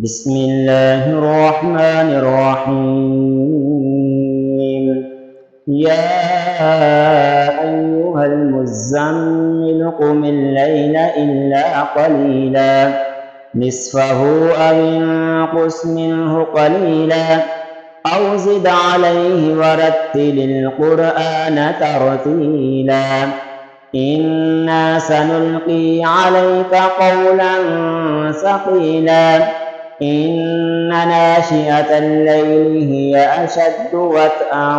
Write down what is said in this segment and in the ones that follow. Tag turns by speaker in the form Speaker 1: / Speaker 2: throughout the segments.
Speaker 1: بسم الله الرحمن الرحيم. يا أيها المزمل قم الليل إلا قليلا نصفه أو انقص منه قليلا أو زد عليه ورتل القرآن ترتيلا إنا سنلقي عليك قولا ثقيلا إن ناشئة الليل هي أشد وطئا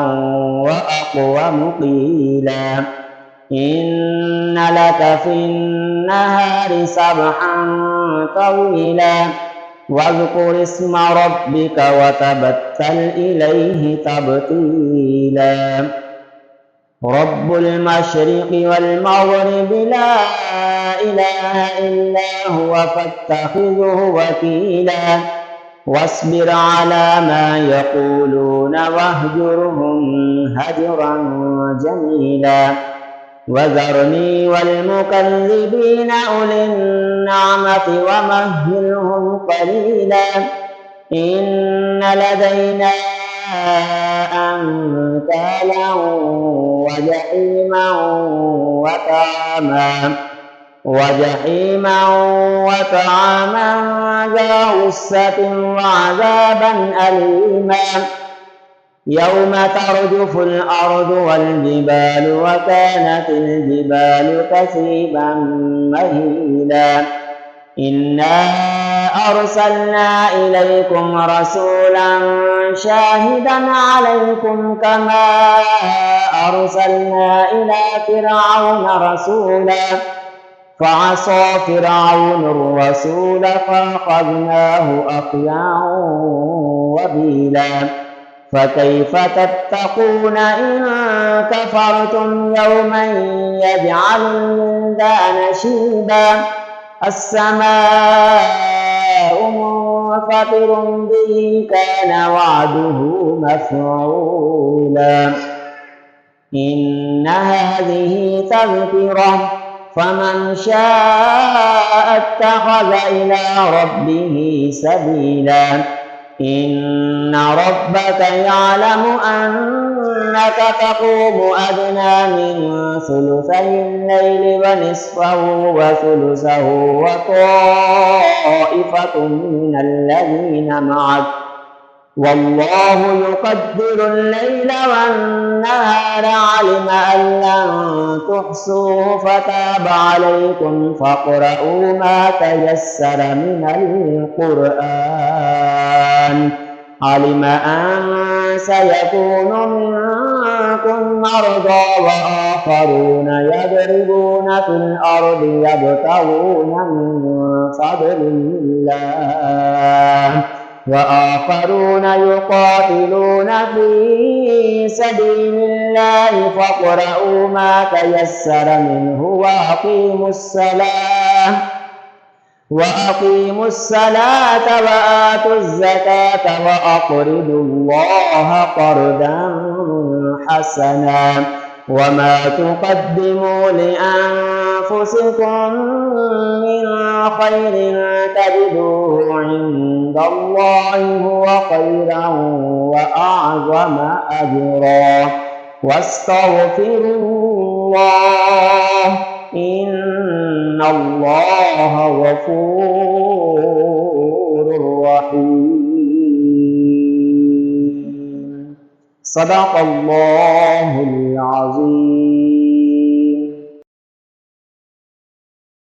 Speaker 1: وأقوم قيلا إن لك في النهار سبحا طويلا واذكر اسم ربك وتبتل إليه تبتيلا رب المشرق والمغرب لا إله إلا هو فاتخذه وكيلا واصبر على ما يقولون واهجرهم هجرا جميلا وذرني والمكذبين أولي النعمة ومهلهم قليلا إن لدينا أنكالا وجحيما وطعاما ذا غصة وعذابا أليما يوم ترجف الأرض والجبال وكانت الجبال كثيبا مهيلا إنا أرسلنا إليكم رسولا شاهدا عليكم كما أرسلنا إلى فرعون رسولا فعصى فرعون الرسول فأخذناه أخذا وبيلا فكيف تتقون إن كفرتم يوما يجعل الولدان شيبا السماء منفطر به كان وعده مفعولا إن هذه تذكرة فمن شاء اتخذ إلى ربه سبيلا إن ربك يعلم أنك تقوم أدنى من ثلثي الليل ونصفه وثلثه وطائفة من الذين معك والله يقدر الليل والنهار علم أن لن تحصوه فتاب عليكم فاقرؤوا ما تيسر من القرآن علم أن سيكون منكم مرضى وآخرون يضربون في الأرض يبتغون من فضل الله وآخرون يقاتلون في سبيل الله فاقرؤوا ما تيسر منه وأقيموا الصلاة وآتوا الزكاة وأقرضوا الله قرضا حسنا وما تقدموا لأنفسكم من خير تجدوه عند الله هو خيرا وأعظم أجرا واستغفروا الله إن الله غفور رحيم صدق الله العظيم.